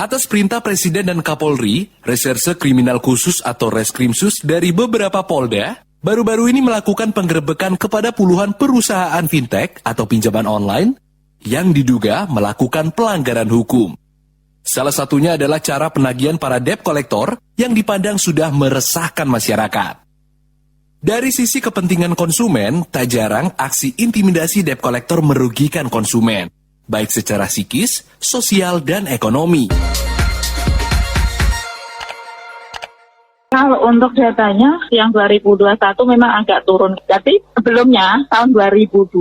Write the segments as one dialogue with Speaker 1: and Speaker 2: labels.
Speaker 1: Atas perintah Presiden dan Kapolri, Reserse Kriminal Khusus atau Reskrimsus dari beberapa Polda, baru-baru ini melakukan penggerebekan kepada puluhan perusahaan fintech atau pinjaman online yang diduga melakukan pelanggaran hukum. Salah satunya adalah cara penagihan para debt collector yang dipandang sudah meresahkan masyarakat. Dari sisi kepentingan konsumen, tak jarang aksi intimidasi debt collector merugikan konsumen, baik secara psikis, sosial, dan ekonomi.
Speaker 2: Kalau untuk datanya yang 2021 memang agak turun. Tapi sebelumnya tahun 2020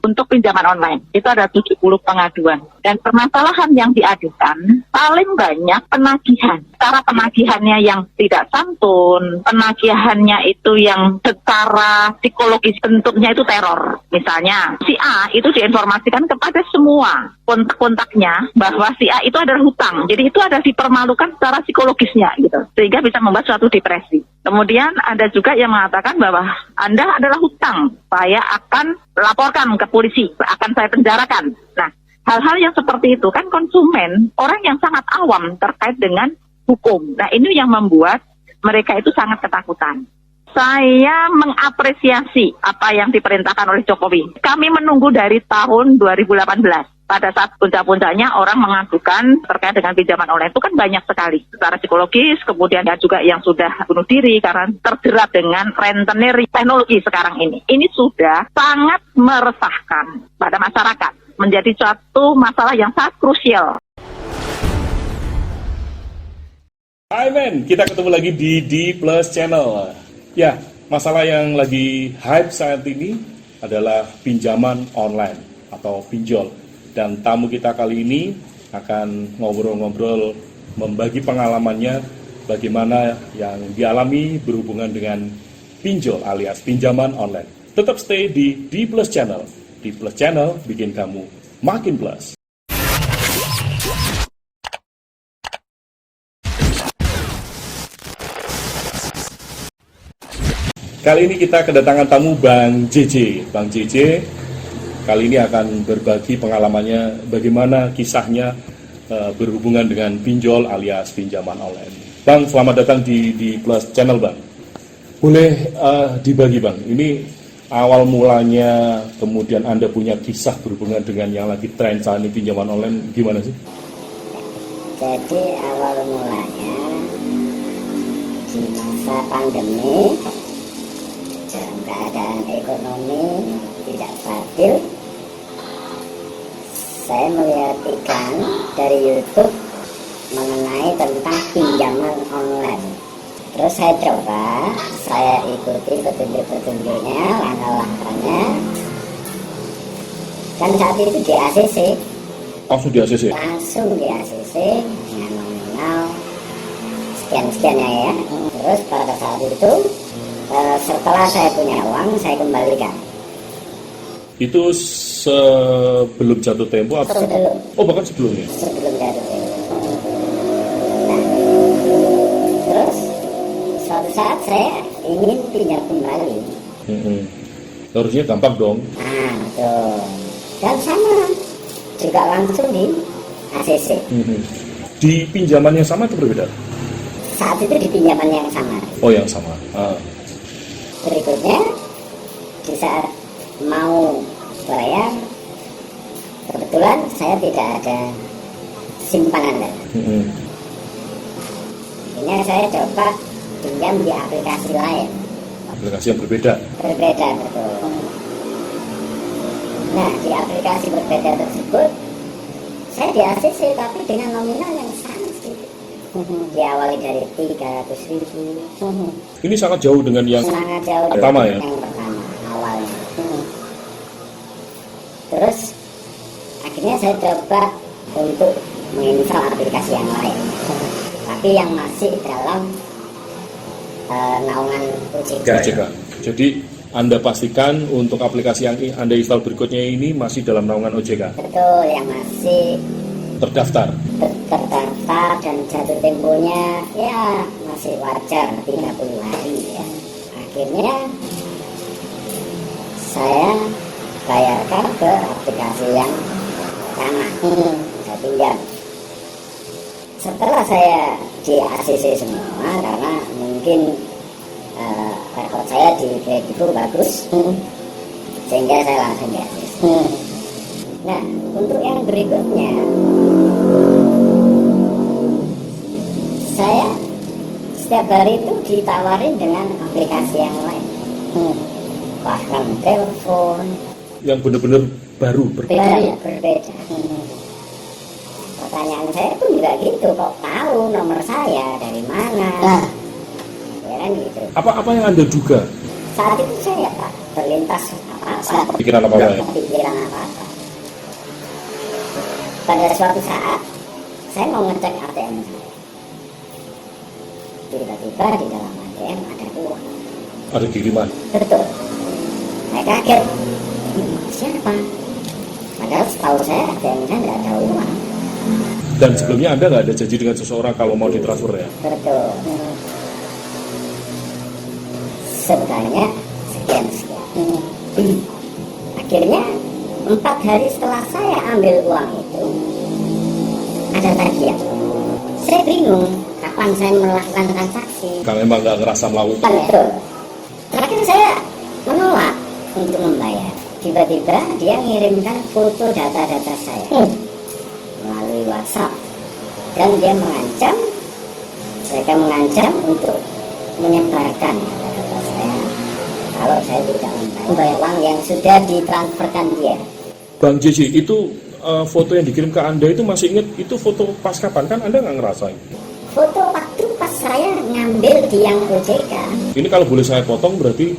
Speaker 2: untuk pinjaman online itu ada 70 pengaduan. Dan permasalahan yang diadukan paling banyak penagihan. Cara penagihannya yang tidak santun, penagihannya itu yang secara psikologis bentuknya itu teror. Misalnya si A itu diinformasikan kepada semua kontak-kontaknya bahwa si A itu adalah hutang. Jadi itu ada dipermalukan secara psikologisnya gitu. Sehingga bisa membuat suatu depresi. Kemudian ada juga yang mengatakan bahwa Anda adalah hutang, saya akan laporkan ke polisi, akan saya penjarakan. Nah, hal-hal yang seperti itu kan konsumen, orang yang sangat awam terkait dengan hukum. Nah, ini yang membuat mereka itu sangat ketakutan. Saya mengapresiasi apa yang diperintahkan oleh Jokowi. Kami menunggu dari tahun 2018. Pada saat puncak-puncaknya orang mengadukan terkait dengan pinjaman online itu kan banyak sekali. Secara psikologis, kemudian ada juga yang sudah bunuh diri karena terjerat dengan rentenir teknologi sekarang ini. Ini sudah sangat meresahkan pada masyarakat. Menjadi suatu masalah yang sangat krusial.
Speaker 3: Hai men, kita ketemu lagi di D Plus Channel. Ya, masalah yang lagi hype saat ini adalah pinjaman online atau pinjol. Dan tamu kita kali ini akan ngobrol-ngobrol, membagi pengalamannya bagaimana yang dialami berhubungan dengan pinjol alias pinjaman online. Tetap stay di D Plus Channel. D Plus Channel bikin kamu makin plus. Kali ini kita kedatangan tamu Bang JJ. Bang JJ kali ini akan berbagi pengalamannya bagaimana kisahnya berhubungan dengan pinjol alias pinjaman online. Bang, selamat datang di Plus Channel, Bang. Boleh dibagi, Bang, ini awal mulanya, kemudian Anda punya kisah berhubungan dengan yang lagi tren saat ini pinjaman online, gimana sih?
Speaker 4: Jadi awal mulanya di masa pandemi, dalam keadaan ekonomi tidak stabil, saya melihat iklan dari YouTube mengenai tentang pinjaman online. Terus saya coba, saya ikuti petunjuk-petunjuknya, langkah-langkahnya. Dan saat itu di ACC.
Speaker 3: Langsung di ACC?
Speaker 4: Langsung di ACC dengan nominal sekian-sekian ya. Terus pada saat itu, setelah saya punya uang, saya kembalikan.
Speaker 3: Itu sebelum jatuh tempo atau?
Speaker 4: Sebelum.
Speaker 3: Oh, bahkan sebelumnya?
Speaker 4: Sebelum jatuh tempo. Nah, terus suatu saat saya ingin pinjam kembali.
Speaker 3: Harusnya gampang dong.
Speaker 4: Nah, betul. Dan sama, juga langsung di ACC.
Speaker 3: Di pinjaman yang sama atau berbeda?
Speaker 4: Saat itu di pinjaman yang sama.
Speaker 3: Oh, yang sama.
Speaker 4: Berikutnya, di saat mau bayar, kebetulan saya tidak ada simpanan. Akhirnya saya coba pinjam di aplikasi lain.
Speaker 3: Aplikasi yang berbeda?
Speaker 4: Berbeda, betul. Nah, di aplikasi berbeda tersebut, saya di ACC tapi dengan nominal yang sangat sedikit. Diawali dari 300.000.
Speaker 3: Ini sangat jauh dengan yang
Speaker 4: sangat jauh
Speaker 3: pertama ya?
Speaker 4: Yang pertama, awalnya. Terus, akhirnya saya coba untuk menginstal aplikasi yang lain. Tapi yang masih dalam naungan OJK.
Speaker 3: Jadi Anda pastikan untuk aplikasi yang Anda install berikutnya ini masih dalam naungan OJK?
Speaker 4: Betul, yang masih
Speaker 3: terdaftar
Speaker 4: dan jatuh temponya ya masih wajar 30 hari ya. Akhirnya saya bayarkan ke aplikasi yang sama, saya pinjam. Setelah saya di ACC semua, karena mungkin rekod saya di Kredivo bagus, sehingga saya langsung di ACC. Nah, untuk yang berikutnya, saya setiap hari itu ditawarin dengan aplikasi yang lain, bahkan telepon
Speaker 3: Yang benar-benar baru, berbeda.
Speaker 4: berbeda. Pertanyaan saya pun juga gitu, kok tahu nomor saya dari mana? Ya kan gitu.
Speaker 3: Apa yang Anda duga?
Speaker 4: Saat itu saya tak terlintas apa-apa,
Speaker 3: Pikiran apa-apa ya?
Speaker 4: pikiran apa-apa. Pada suatu saat saya mau ngecek ATM saya. Tiba-tiba di dalam ATM ada uang.
Speaker 3: Ada kiriman.
Speaker 4: Betul. Saya kaget. Siapa? Padahal setahu saya ATM saya nggak ada uang.
Speaker 3: Dan sebelumnya Anda nggak ada janji dengan seseorang kalau mau ditransfer ya?
Speaker 4: Betul. Sebenarnya sekian. Akhirnya 4 hari setelah saya ambil uang itu ada tagihan. Saya bingung kapan saya melakukan transaksi.
Speaker 3: Kalau memang nggak ngerasa melakukan.
Speaker 4: Betul. Terakhir saya menolak untuk membayar. Tiba-tiba dia mengirimkan foto data-data saya melalui WhatsApp, dan dia mengancam, mereka mengancam untuk menyebarkan data saya kalau saya tidak membayar uang yang sudah ditransferkan dia.
Speaker 3: Bang JJ, itu foto yang dikirim ke Anda itu masih ingat itu foto pas kapan? Kan Anda nggak ngerasain.
Speaker 4: Foto waktu pas saya ngambil di yang OJK.
Speaker 3: Ini kalau boleh saya potong berarti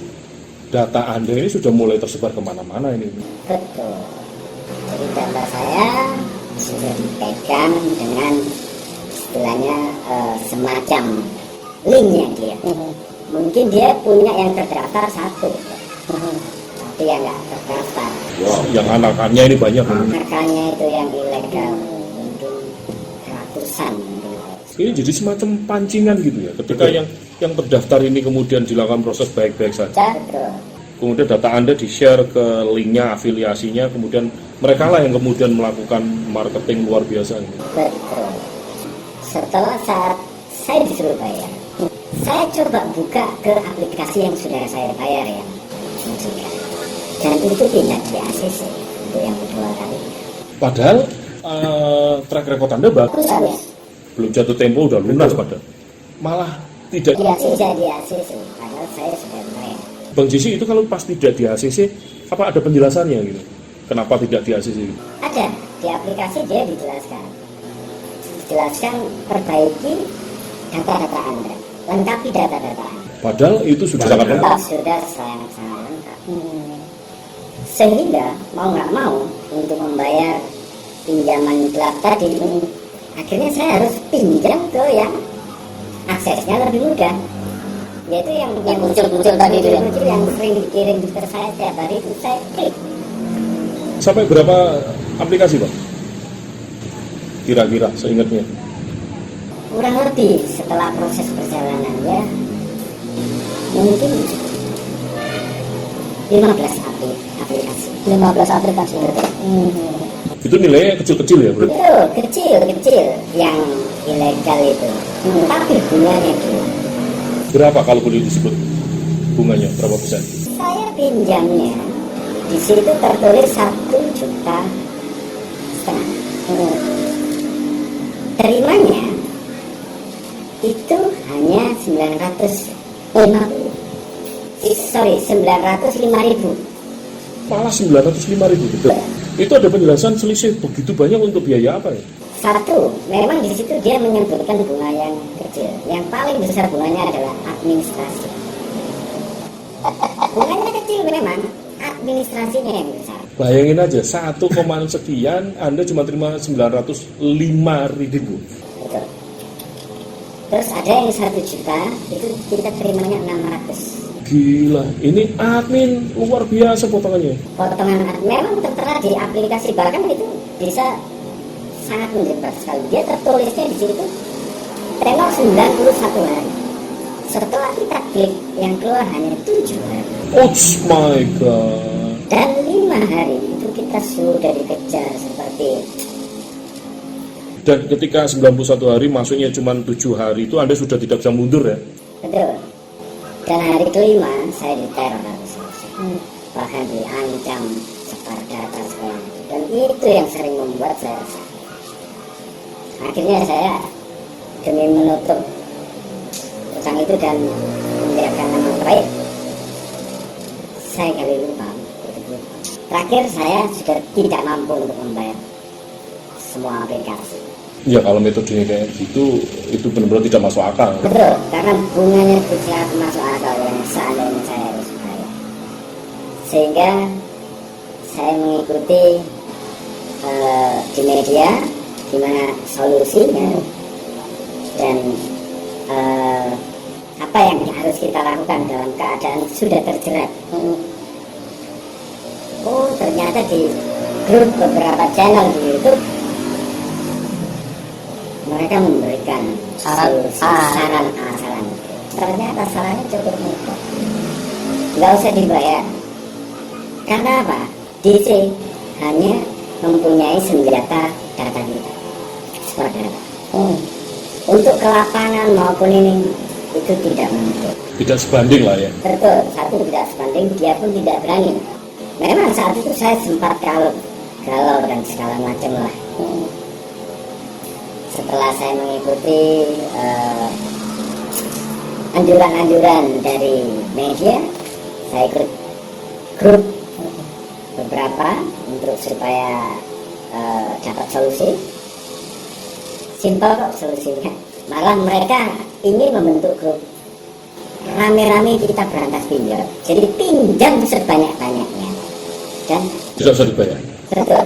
Speaker 3: data Anda ini sudah mulai tersebar kemana-mana ini.
Speaker 4: Betul. Jadi data saya sudah dipegang dengan istilahnya semacam linknya dia. Mungkin dia punya yang terdaftar 1, tapi yang nggak terdaftar.
Speaker 3: Wow, yang anakannya ini banyak.
Speaker 4: Makanya itu yang ilegal, mungkin ratusan.
Speaker 3: Ini jadi semacam pancingan gitu ya. Ketika yang terdaftar ini kemudian dilakukan proses baik-baik saja.
Speaker 4: Betul.
Speaker 3: Kemudian data Anda di-share ke linknya, afiliasinya, kemudian mereka lah yang kemudian melakukan marketing luar biasa ini.
Speaker 4: Betul. Setelah saat saya disuruh bayar, saya coba buka ke aplikasi yang sudah saya bayar ya, dan itu tidak di ACC untuk yang kedua kali.
Speaker 3: Padahal track record Anda bagus,
Speaker 4: Bagus.
Speaker 3: belum jatuh tempo udah lunas padahal. Malah tidak.
Speaker 4: Di ACC, padahal saya sudah bayar.
Speaker 3: Bang JC, itu kalau pas tidak di ACC, apa ada penjelasannya gitu? Kenapa tidak di ACC?
Speaker 4: Ada di aplikasi dia dijelaskan perbaiki data-data Anda, lengkapi data-data Anda.
Speaker 3: Padahal itu sudah sangat lengkap.
Speaker 4: Sudah sangat lengkap. Sehingga mau nggak mau untuk membayar pinjaman gelap tadi, akhirnya saya harus pinjam ke yang aksesnya lebih mudah, yaitu yang muncul tadi itu, yang sering dikirim ke saya setiap hari itu saya klik.
Speaker 3: Sampai berapa aplikasi, Bang? Kira-kira seingatnya.
Speaker 4: Kurang lebih setelah proses perjalanannya mungkin 15 aplikasi. 15 aplikasi.
Speaker 3: Itu nilainya kecil-kecil ya, berarti?
Speaker 4: Betul, kecil yang ilegal itu. Tapi bunganya gila.
Speaker 3: Berapa kalau boleh disebut bunganya? Berapa persen?
Speaker 4: Saya pinjamnya di situ tertulis 1,5 juta. Terimanya itu hanya 905.000.
Speaker 3: Malah 905.000, betul. Itu ada penjelasan selisih begitu banyak untuk biaya apa ya?
Speaker 4: Satu, memang di situ dia menyebutkan bunga yang kecil. Yang paling besar bunganya adalah administrasi. Bunganya kecil memang, administrasinya yang besar.
Speaker 3: Bayangin aja, 1, sekian, Anda cuma terima 905.000.
Speaker 4: Betul. Terus ada yang 1 juta, itu kita terimanya 600.
Speaker 3: Gila, ini admin luar biasa potongannya.
Speaker 4: Potongan memang tertera di aplikasi, bahkan itu bisa sangat menjebak sekali. Dia tertulisnya di situ tenor 91 hari. Setelah kita klik, yang keluar hanya 7 hari.
Speaker 3: Oh my god.
Speaker 4: Dan 5 hari itu kita sudah dikejar seperti
Speaker 3: Dan ketika 91 hari masuknya cuma 7 hari itu Anda sudah tidak bisa mundur ya?
Speaker 4: Betul. Dan hari kelima saya diteror habis. Bahkan diancam sebar data segala macam. Dan itu yang sering membuat saya resah. Akhirnya saya demi menutup utang itu dan menjaga nama baik, saya kali lupa. Terakhir saya sudah tidak mampu untuk membayar semua aplikasi.
Speaker 3: Ya kalau metodenya kayak gitu, itu benar-benar tidak masuk akal.
Speaker 4: Betul, karena bunganya itu sangat masuk akal yang seandainya saya harus bayar. Sehingga saya mengikuti di media di mana solusinya dan apa yang harus kita lakukan dalam keadaan sudah terjerat. Oh, ternyata di grup beberapa channel di YouTube mereka memberikan saran. Ternyata sarannya cukup mudah, nggak usah dibayar. Karena apa? DC hanya mempunyai senjata data kita, seperti data. Untuk ke lapangan maupun ini itu tidak mungkin.
Speaker 3: Tidak sebanding lah ya.
Speaker 4: Betul, satu tidak sebanding, dia pun tidak berani. Memang saat itu saya sempat galau dan segala macam lah. Setelah saya mengikuti anjuran-anjuran dari media, saya ikut grup beberapa untuk supaya dapat solusi. Simpel kok solusinya. Malah mereka ingin membentuk grup rame-rame kita berantas pinjol. Jadi pinjam sebanyak-banyaknya dan
Speaker 3: Tidak usah dibayar.
Speaker 4: betul.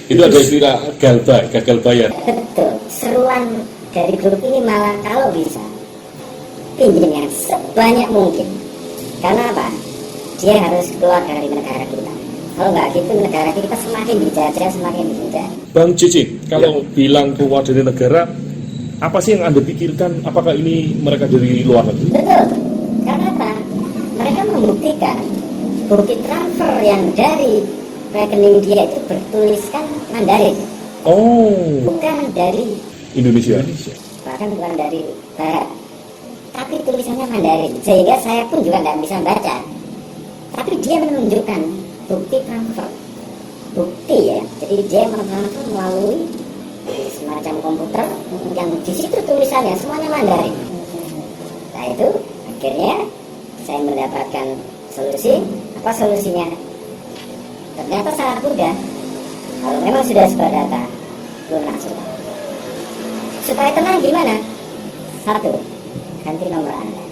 Speaker 3: Itu ada istilah gagal bayar.
Speaker 4: Betul. Seruan dari grup ini malah kalau bisa pinjam yang sebanyak mungkin. Karena apa? Dia harus keluar dari negara kita. Kalau nggak gitu negara kita semakin dijajah.
Speaker 3: Bang Cici, kalau bilang keluar dari negara, apa sih yang Anda pikirkan? Apakah ini mereka dari luar negeri?
Speaker 4: Betul. Karena apa? Mereka membuktikan bukti transfer yang dari rekening dia itu bertuliskan Mandarin,
Speaker 3: Oh,
Speaker 4: bukan dari
Speaker 3: Indonesia.
Speaker 4: bahkan bukan dari Barat, tapi tulisannya Mandarin, sehingga saya pun juga nggak bisa baca. Tapi dia menunjukkan bukti transfer, bukti ya. Jadi dia mentransfer melalui semacam komputer yang di situ tulisannya semuanya Mandarin. Nah itu akhirnya saya mendapatkan solusi. Apa solusinya? Ternyata sangat mudah. Kalau memang sudah sebar data, lunas sudah. Supaya tenang gimana? Satu, ganti nomor Anda.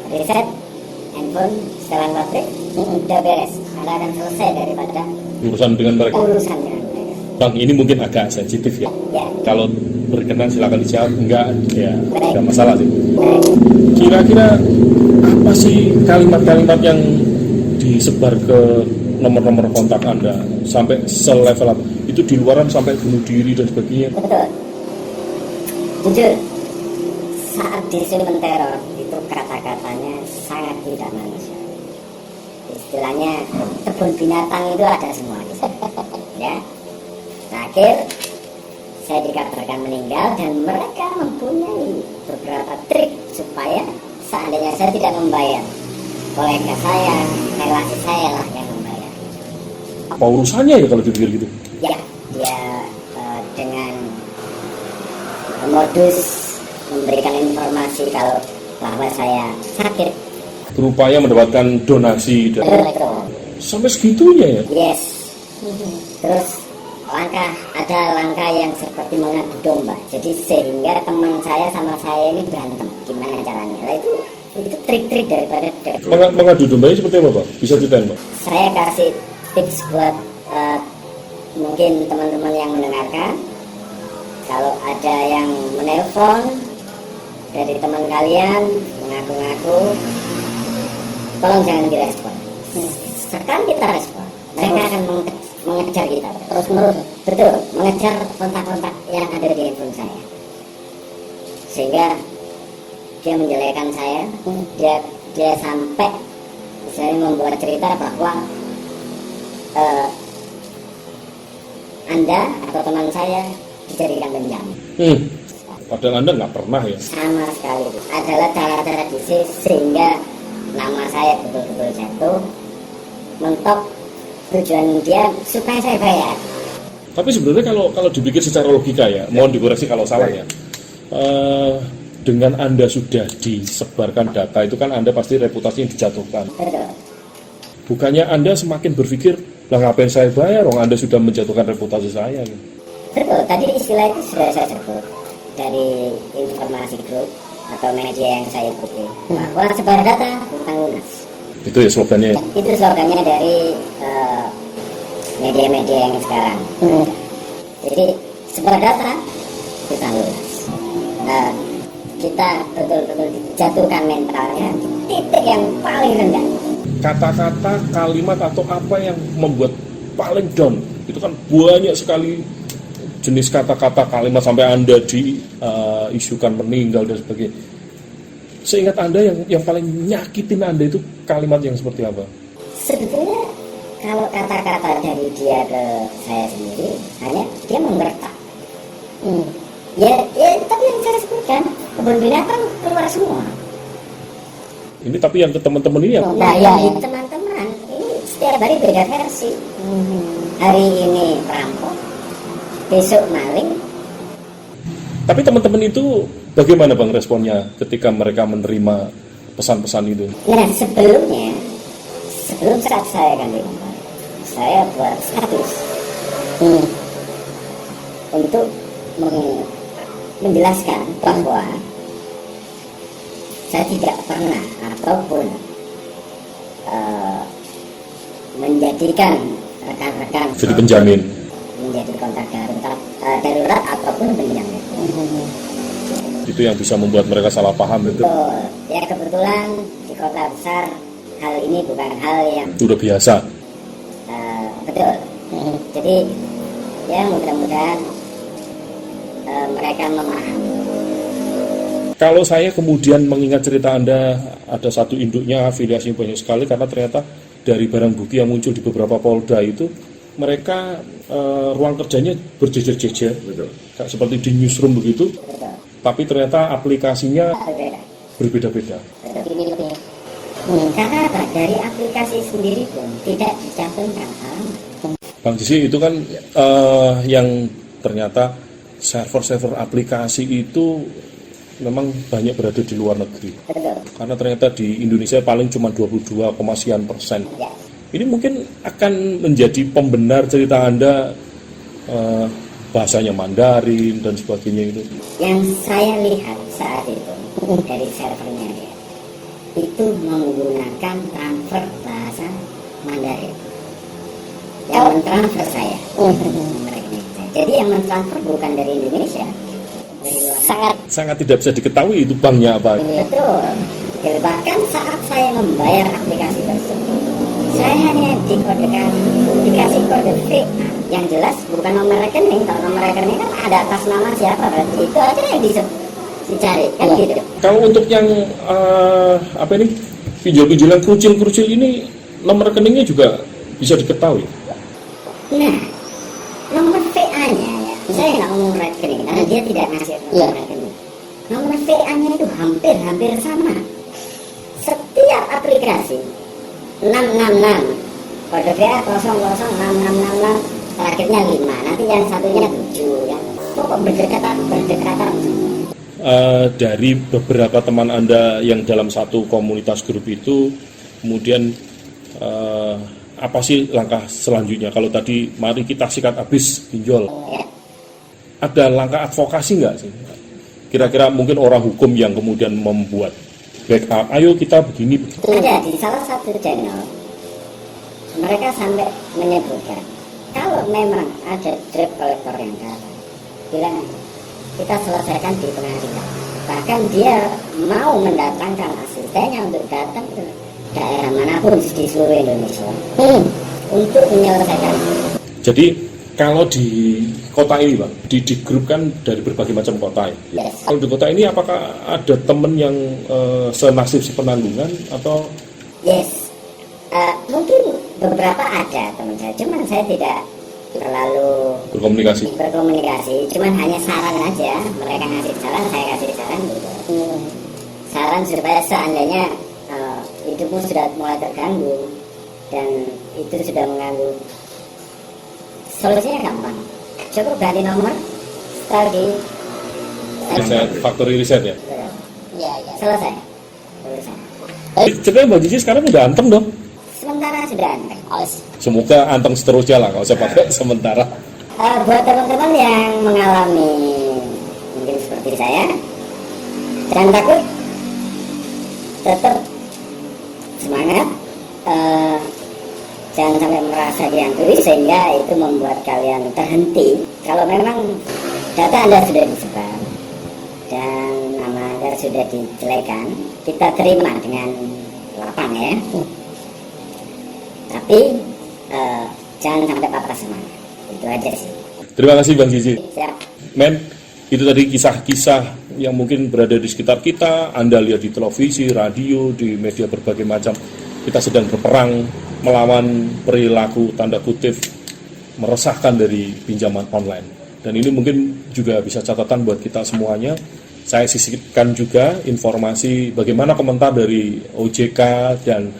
Speaker 4: Reset handphone, setelan pabrik, udah beres. Anda akan selesai daripada
Speaker 3: Urusan dengan mereka.
Speaker 4: urusan dengan mereka.
Speaker 3: Bang, ini mungkin agak sensitif ya.
Speaker 4: Ya,
Speaker 3: Kalau berkenan silakan dijawab. Enggak, ya
Speaker 4: Baik.
Speaker 3: tidak masalah sih.
Speaker 4: baik.
Speaker 3: Kira-kira apa sih kalimat-kalimat yang disebar ke nomor-nomor kontak Anda sampai selevel apa? Itu di luaran sampai bunuh diri dan sebagainya.
Speaker 4: Betul. Jujur, saat disuruh menteror itu kata-katanya sangat tidak manusiawi. Istilahnya kebun binatang itu ada semua di sana. Ya. Terakhir saya dikabarkan meninggal dan mereka mempunyai beberapa trik supaya seandainya saya tidak membayar, kolega saya, relasi saya lah yang membayar.
Speaker 3: Apa urusannya ya kalau dipikir gitu?
Speaker 4: Ya, dia dengan modus memberikan informasi kalau bahwa saya sakit.
Speaker 3: Berupaya mendapatkan donasi dan
Speaker 4: Betul.
Speaker 3: sampai segitunya ya.
Speaker 4: Yes. Terus ada langkah yang seperti mengadu domba. Jadi sehingga teman saya sama saya ini berantem. Gimana caranya? Nah, itu trik-trik daripada
Speaker 3: Mengadu domba ini seperti apa, Pak? Bisa ceritain, Pak?
Speaker 4: saya kasih tips buat mungkin teman-teman yang mendengarkan. Kalau ada yang menelpon dari teman kalian mengaku-ngaku, tolong jangan direspon. Sekarang kita respon, mereka akan mengejar kita terus menerus. Betul, mengejar kontak-kontak yang ada di handphone saya, sehingga dia menjelekan saya. Dia sampai saya membuat cerita bahwa Anda atau teman saya dijadikan pinjam.
Speaker 3: Padahal Anda nggak pernah ya?
Speaker 4: Sama sekali. Adalah cara-cara bisnis sehingga nama saya betul-betul jatuh, mentok tujuan dia supaya saya bayar.
Speaker 3: Tapi sebenarnya kalau dipikir secara logika ya, mohon dikoreksi kalau salah ya. Dengan Anda sudah disebarkan data itu kan Anda pasti reputasi yang dijatuhkan.
Speaker 4: Betul.
Speaker 3: Bukannya Anda semakin berpikir, lah ngapain saya bayar, Anda sudah menjatuhkan reputasi saya. Gitu.
Speaker 4: Betul, tadi istilah itu sudah saya sebut dari informasi grup atau media yang saya ikuti. Bahwa sebar data bukan lunas.
Speaker 3: Itu ya slogannya.
Speaker 4: Itu slogannya dari media-media yang sekarang. Jadi sebar data bukan lunas. Kita betul-betul dijatuhkan mentalnya di titik yang paling rendah.
Speaker 3: Kata-kata, kalimat atau apa yang membuat paling down, itu kan banyak sekali jenis kata-kata, kalimat sampai Anda diisukan meninggal dan sebagainya. Seingat Anda yang paling nyakitin Anda itu kalimat yang seperti apa?
Speaker 4: Sebetulnya kalau kata-kata dari dia ke saya sendiri hanya dia menggertak. Ya tapi yang saya sebutkan kebun binatang keluar semua.
Speaker 3: Ini tapi yang ke teman-teman ini yang
Speaker 4: Nah ya teman-teman ini setiap hari beda versi. Hari ini perampok, besok maling.
Speaker 3: Tapi teman-teman itu bagaimana Bang responnya ketika mereka menerima pesan-pesan itu?
Speaker 4: Nah sebelum saat saya ganti nomor, saya buat status untuk menjelaskan bahwa saya tidak pernah ataupun menjadikan rekan-rekan
Speaker 3: Jadi penjamin.
Speaker 4: menjadi kontak darurat ataupun penjamin.
Speaker 3: Itu yang bisa membuat mereka salah paham itu.
Speaker 4: Betul. Ya kebetulan di kota besar hal ini bukan hal yang
Speaker 3: Udah biasa.
Speaker 4: betul. Jadi ya mudah-mudahan mereka memahami.
Speaker 3: Kalau saya kemudian mengingat cerita Anda, ada satu induknya afiliasinya banyak sekali karena ternyata dari barang bukti yang muncul di beberapa polda itu mereka ruang kerjanya berjejer-jejer, kayak seperti di newsroom begitu,
Speaker 4: Betul.
Speaker 3: tapi ternyata aplikasinya berbeda-beda.
Speaker 4: Karena apa? Dari aplikasi sendiri pun tidak dicantumkan alamat.
Speaker 3: Bang Jisi itu kan yang ternyata server-server aplikasi itu memang banyak berada di luar negeri.
Speaker 4: Betul.
Speaker 3: Karena ternyata di Indonesia paling cuma 22,sekian%.
Speaker 4: Ya.
Speaker 3: Ini mungkin akan menjadi pembenar cerita Anda bahasanya Mandarin dan sebagainya itu.
Speaker 4: Yang saya lihat saat itu dari servernya dia itu menggunakan transfer bahasa Mandarin. Yang mentransfer saya. Jadi yang mentransfer bukan dari Indonesia, dari luar.
Speaker 3: Sangat tidak bisa diketahui itu banknya apa.
Speaker 4: Betul. Jadi bahkan saat saya membayar aplikasi tersebut, saya hanya dikodekan, dikasih kode VA yang jelas bukan nomor rekening. Kalau nomor rekening kan ada atas nama siapa, berarti itu aja yang dicari kan gitu.
Speaker 3: Kalau untuk yang pinjol-pinjolan kerucil-kerucil ini nomor rekeningnya juga bisa diketahui.
Speaker 4: Nah, nomor VA-nya ya, saya nggak ngomong rekening karena dia tidak ngasih nomor rekening. Nomor VA-nya itu hampir sama. Setiap aplikasi 666 kode VA 006666 terakhirnya 5, nanti yang satunya 7 ya. Kok berdekatan.
Speaker 3: Dari beberapa teman Anda yang dalam satu komunitas grup itu, kemudian apa sih langkah selanjutnya? Kalau tadi mari kita sikat habis pinjol, ada langkah advokasi nggak sih? Kira-kira mungkin orang hukum yang kemudian membuat backup, ayo kita begini.
Speaker 4: Ada di salah satu channel mereka sampai menyebutkan kalau memang ada debt collector yang datang, bilang kita selesaikan di pengadilan. Bahkan dia mau mendatangkan asistennya untuk datang ke daerah manapun di seluruh Indonesia untuk menyelesaikan.
Speaker 3: Jadi kalau di kota ini Bang, di grup kan dari berbagai macam kota ya.
Speaker 4: Yes.
Speaker 3: Kalau di kota ini apakah ada teman yang senasib sepenanggungan atau?
Speaker 4: Yes, mungkin beberapa ada teman saya, cuman saya tidak terlalu berkomunikasi, cuman hanya saran aja, mereka ngasih saran, saya kasih saran gitu. Saran supaya seandainya hidupmu sudah mulai terganggu dan itu sudah mengganggu, solusinya gampang, cukup ganti nomor, start di
Speaker 3: factory reset ya.
Speaker 4: Iya, selesai urusan.
Speaker 3: Ceritanya Mbak Cici sekarang udah anteng dong.
Speaker 4: Sementara sudah anteng.
Speaker 3: Semoga anteng seterusnya lah, nggak usah pakai sementara.
Speaker 4: Buat teman-teman yang mengalami mungkin seperti saya, jangan takut, tetap semangat, jangan sampai merasa dihantui sehingga itu membuat kalian terhenti. Kalau memang data Anda sudah disebar dan nama Anda sudah dijelekan, kita terima dengan lapang ya. Tapi jangan sampai patah semangat. Itu aja sih.
Speaker 3: Terima kasih Bang Cici.
Speaker 4: Siap.
Speaker 3: Men, itu tadi kisah-kisah yang mungkin berada di sekitar kita. Anda lihat di televisi, radio, di media berbagai macam. Kita sedang berperang melawan perilaku tanda kutip meresahkan dari pinjaman online. Dan ini mungkin juga bisa catatan buat kita semuanya. Saya sisipkan juga informasi bagaimana komentar dari OJK dan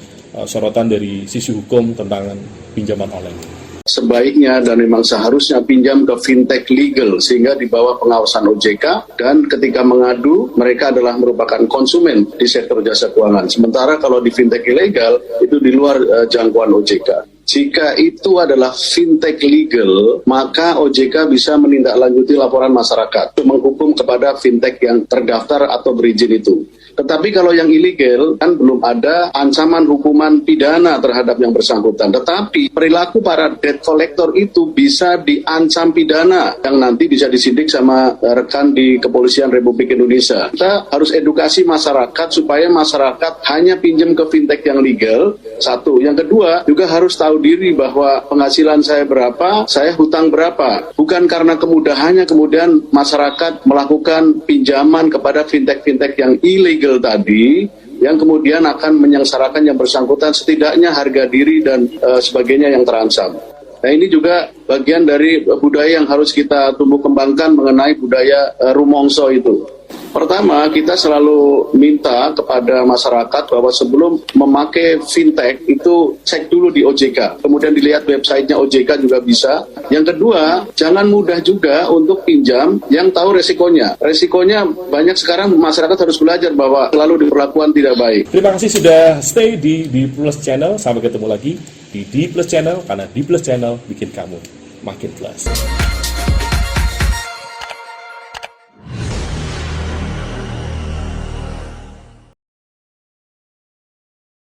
Speaker 3: sorotan dari sisi hukum tentang pinjaman online.
Speaker 5: Sebaiknya dan memang seharusnya pinjam ke fintech legal sehingga di bawah pengawasan OJK, dan ketika mengadu mereka adalah merupakan konsumen di sektor jasa keuangan. Sementara kalau di fintech ilegal itu di luar jangkauan OJK. Jika itu adalah fintech legal, maka OJK bisa menindaklanjuti laporan masyarakat untuk menghukum kepada fintech yang terdaftar atau berizin itu. Tetapi kalau yang ilegal kan belum ada ancaman hukuman pidana terhadap yang bersangkutan. Tetapi perilaku para debt collector itu bisa diancam pidana yang nanti bisa disidik sama rekan di Kepolisian Republik Indonesia. Kita harus edukasi masyarakat supaya masyarakat hanya pinjam ke fintech yang legal. Satu. Yang kedua, juga harus tahu diri bahwa penghasilan saya berapa, saya hutang berapa. Bukan karena kemudahannya kemudian masyarakat melakukan pinjaman kepada fintech-fintech yang ilegal tadi, yang kemudian akan menyengsarakan yang bersangkutan, setidaknya harga diri dan sebagainya yang terancam. Nah, ini juga bagian dari budaya yang harus kita tumbuh kembangkan mengenai budaya rumongso itu. Pertama, kita selalu minta kepada masyarakat bahwa sebelum memakai fintech itu cek dulu di OJK. Kemudian dilihat websitenya OJK juga bisa. Yang kedua, jangan mudah juga untuk pinjam yang tahu resikonya. Resikonya banyak sekarang masyarakat harus belajar bahwa selalu diperlakukan tidak baik.
Speaker 3: Terima kasih sudah stay di D Plus Channel. Sampai ketemu lagi di D Plus Channel, karena D Plus Channel bikin kamu makin plus.